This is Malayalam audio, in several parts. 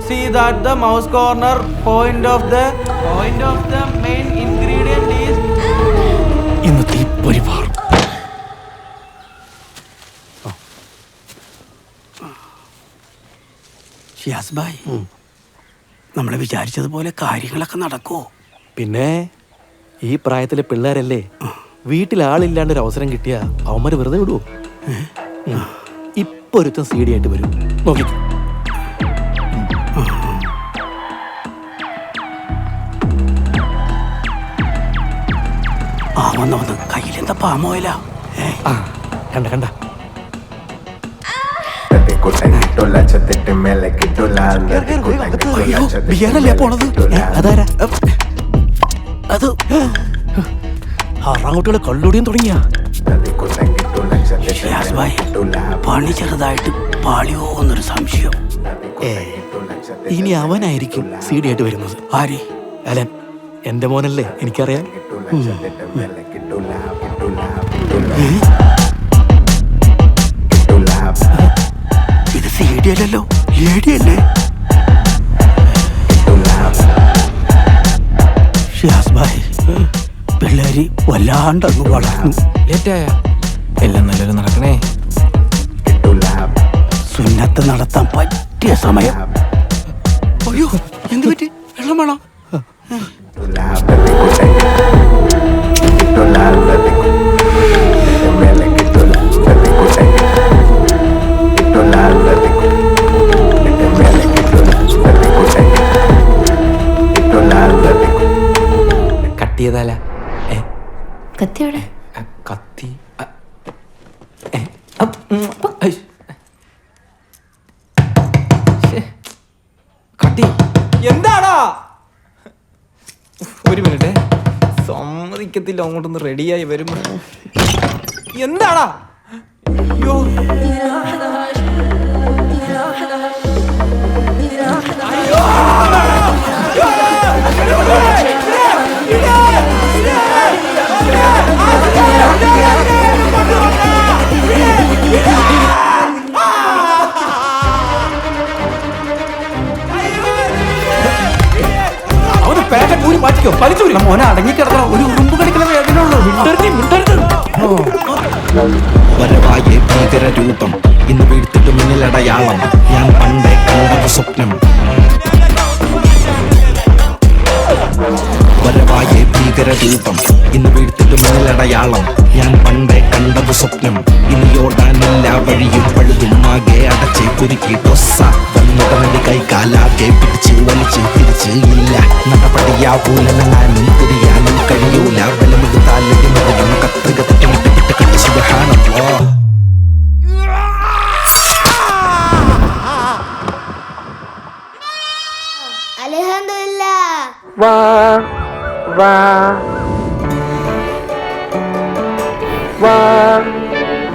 see that the mouse corner point of the main ingredient is ഇന്നത്തെ പരിപാടി ഷിയാസ് ഭായ്, നമ്മൾ വിചാരിച്ചതുപോലെ കാര്യങ്ങളൊക്കെ നടക്കുമോ? പിന്നെ ഈ പ്രായത്തിലെ പിള്ളേരല്ലേ, വീട്ടിൽ ആളില്ലാണ്ട് ഒരു അവസരം കിട്ടിയ അവന്മാര് വെറുതെ വിടുവോ? ഇപ്പൊ ഒരുത്തം CD ആയിട്ട് വരും, നോക്കി. വന്ന് കയ്യിലെന്താ പാമോയില? കണ്ട കണ്ട ബിയറല്ലേ പോണത്? അതാരാ അത്? ആറാംകുട്ടികളെ കള്ളുടിയും തുടങ്ങിയ പണി ചെറുതായിട്ട് പാളിയോ എന്നൊരു സംശയം. ഇനി അവനായിരിക്കും CD ആയിട്ട് വരുന്നത്. ആര്? അലൻ, എന്റെ മോനല്ലേ, എനിക്കറിയാം. ഇത് CD അല്ലല്ലോ, ലേഡി അല്ലേ? ഷിയാസ് ഭായ്, പിള്ളേര് വല്ലാണ്ടങ്ങ് വളർന്നു. എല്ലാം നല്ലൊരു നടക്കണേ. സുന്നത്ത് നടത്താൻ പറ്റിയ സമയം. അയ്യോ, എന്ത് പറ്റി? വെള്ളം വേണം. കട്ടിയതല്ല കത്തിയോടെ കത്തി. കട്ടി എന്താടാ? ഒരു മിനിറ്റ്, സമ്മതിക്കത്തില്ല. അങ്ങോട്ടൊന്ന് റെഡിയായി വരുമ്പോ എന്താടാ? അയ്യോ, അവന് പാക്കറ്റ് പൂരി മാറ്റിക്കോ, വലിച്ചു. മോനെ അടങ്ങിക്കിടക്കണം, ഒരു ഉറുമ്പ് കടിക്കുന്ന വേദനയുള്ളൂ. വരവായ ഭീകര രൂപം ഇന്ന് വീഴ്ത്തിട്ട് മുന്നിലടയാളം ഞാൻ പണ്ടേ കണ്ടത് സ്വപ്നം. വരവായ ഭീകര രൂപം ഇന്ന് വീഴ്ത്തിട്ട് മുന്നിലടയാളം ഞാൻ പണ്ടേ കണ്ടത് സ്വപ്നം. ഇനിയോടാനില്ല വഴിയും പഴുതും ആകെ അടച്ച് കുരുക്കി ടൊസ്സ വന്നുടനടി കൈകാലാകെ പിടിച്ച് വലിച്ച് തിരിച്ച് ഇല്ല നടപടിയാവൂലെന്നാനും തിരിയാനും കഴിയൂല. ബലമെടുത്താലും മറയും കത്രിക തെറ്റുമിട്ട് കിട്ടുകെട്ട് സുബ്ഹാനല്ലാഹ്. അൽഹംദുലില്ലാഹ്.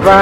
വാ